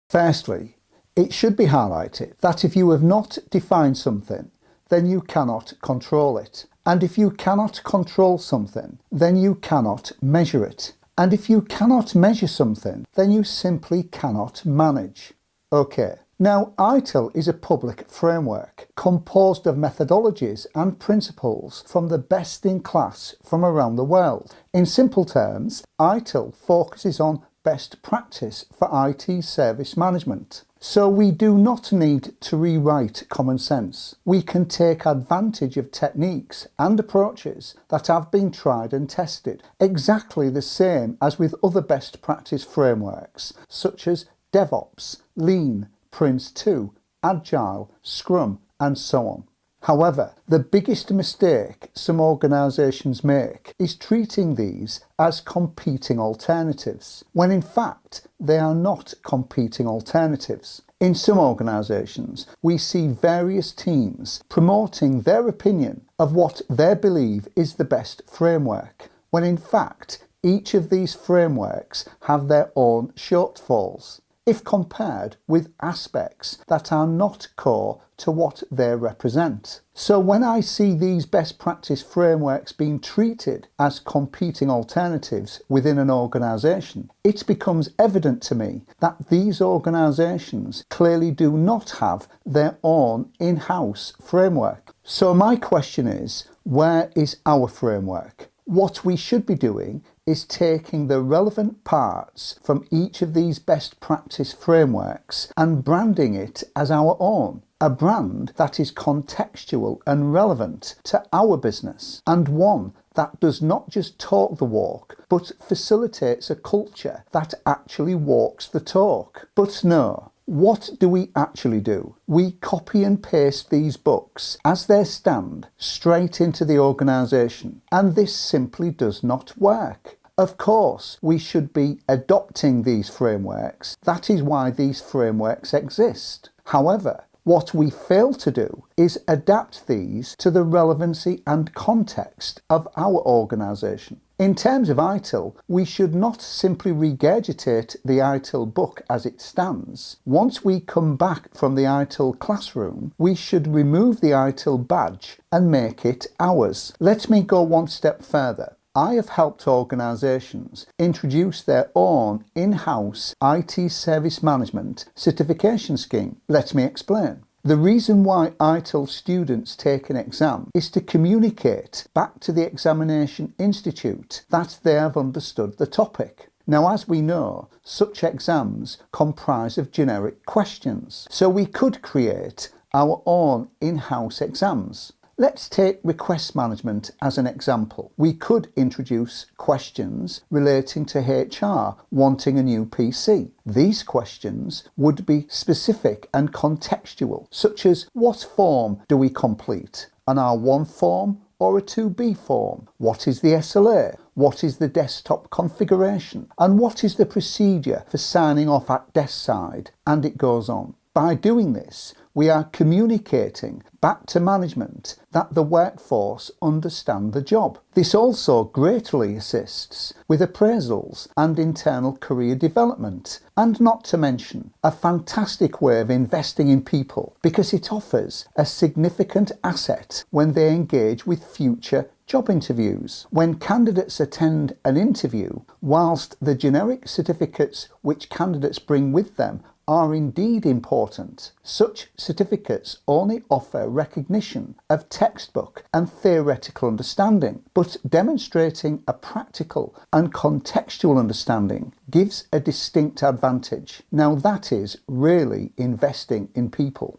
Firstly, it should be highlighted that if you have not defined something, then you cannot control it. And if you cannot control something, then you cannot measure it. And if you cannot measure something, then you simply cannot manage. Okay. Now, ITIL is a public framework composed of methodologies and principles from the best in class from around the world. In simple terms, ITIL focuses on best practice for IT service management. So we do not need to rewrite common sense. We can take advantage of techniques and approaches that have been tried and tested, exactly the same as with other best practice frameworks such as DevOps, Lean, Prince2, Agile, Scrum, and so on. However, the biggest mistake some organisations make is treating these as competing alternatives, when in fact they are not competing alternatives. In some organisations, we see various teams promoting their opinion of what they believe is the best framework, when in fact each of these frameworks have their own shortfalls, if compared with aspects that are not core to what they represent. So when I see these best practice frameworks being treated as competing alternatives within an organisation, it becomes evident to me that these organisations clearly do not have their own in-house framework. So my question is, where is our framework? What we should be doing is taking the relevant parts from each of these best practice frameworks and branding it as our own. A brand that is contextual and relevant to our business, and one that does not just talk the walk, but facilitates a culture that actually walks the talk. But no. What do we actually do? We copy and paste these books as they stand straight into the organisation, and this simply does not work. Of course, we should be adopting these frameworks. That is why these frameworks exist. However, what we fail to do is adapt these to the relevancy and context of our organisation. In terms of ITIL, we should not simply regurgitate the ITIL book as it stands. Once we come back from the ITIL classroom, we should remove the ITIL badge and make it ours. Let me go one step further. I have helped organisations introduce their own in-house IT service management certification scheme. Let me explain. The reason why ITIL students take an exam is to communicate back to the examination institute that they have understood the topic. Now, as we know, such exams comprise of generic questions, so we could create our own in-house exams. Let's take request management as an example. We could introduce questions relating to HR wanting a new PC. These questions would be specific and contextual, such as what form do we complete? An R1 form or a 2B form? What is the SLA? What is the desktop configuration? And what is the procedure for signing off at desk side? And it goes on. By doing this, we are communicating back to management that the workforce understand the job. This also greatly assists with appraisals and internal career development, and not to mention a fantastic way of investing in people because it offers a significant asset when they engage with future job interviews. When candidates attend an interview, whilst the generic certificates which candidates bring with them are indeed important, such certificates only offer recognition of textbook and theoretical understanding, but demonstrating a practical and contextual understanding gives a distinct advantage. Now that is really investing in people.